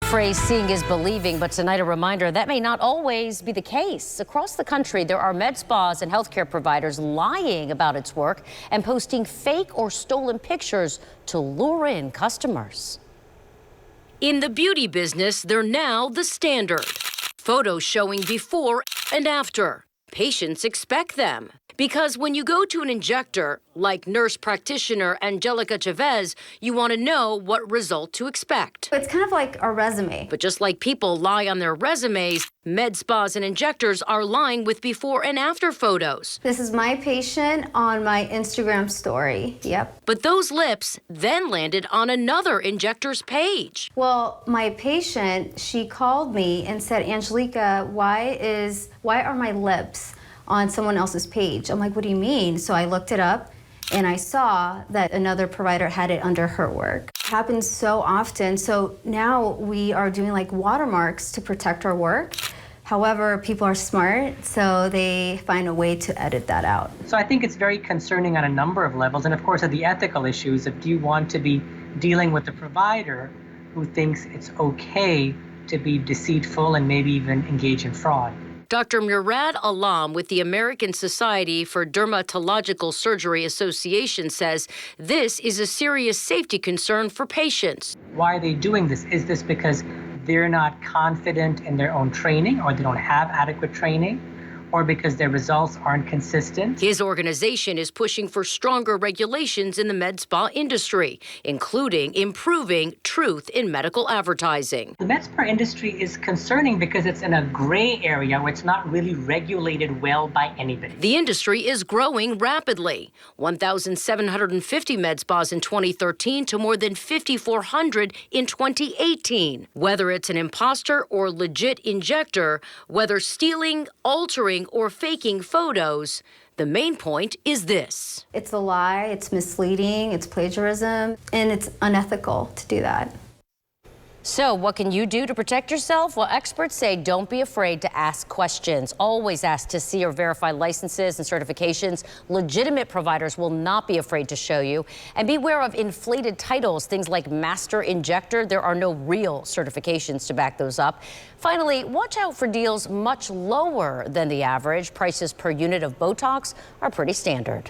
phrase seeing is believing, but tonight a reminder that may not always be the case. Across the country, there are med spas and healthcare providers lying about its work and posting fake or stolen pictures to lure in customers. In the beauty business, they're now the standard. Photos showing before and after. Patients expect them. Because when you go to an injector, like nurse practitioner Angelica Chavez, you want to know what result to expect. It's kind of like a resume. But just like people lie on their resumes, med spas and injectors are lying with before and after photos. This is my patient on my Instagram story. Yep. But those lips then landed on another injector's page. Well, my patient, she called me and said, Angelica, why are my lips on someone else's page? I'm like, what do you mean? So I looked it up and I saw that another provider had it under her work. It happens so often. So now we are doing like watermarks to protect our work. However, people are smart, so they find a way to edit that out. So I think it's very concerning on a number of levels. And of course, the ethical issues of do you want to be dealing with a provider who thinks it's okay to be deceitful and maybe even engage in fraud. Dr. Murad Alam with the American Society for Dermatological Surgery Association says this is a serious safety concern for patients. Why are they doing this? Is this because they're not confident in their own training or they don't have adequate training? Or because their results aren't consistent? His organization is pushing for stronger regulations in the med spa industry, including improving truth in medical advertising. The med spa industry is concerning because it's in a gray area where it's not really regulated well by anybody. The industry is growing rapidly. 1,750 med spas in 2013 to more than 5,400 in 2018. Whether it's an imposter or legit injector, whether stealing, altering, or faking photos, the main point is this. It's a lie, it's misleading, it's plagiarism, and it's unethical to do that. So what can you do to protect yourself? Well, experts say don't be afraid to ask questions. Always ask to see or verify licenses and certifications. Legitimate providers will not be afraid to show you. And beware of inflated titles, things like master injector. There are no real certifications to back those up. Finally, watch out for deals much lower than the average. Prices per unit of Botox are pretty standard.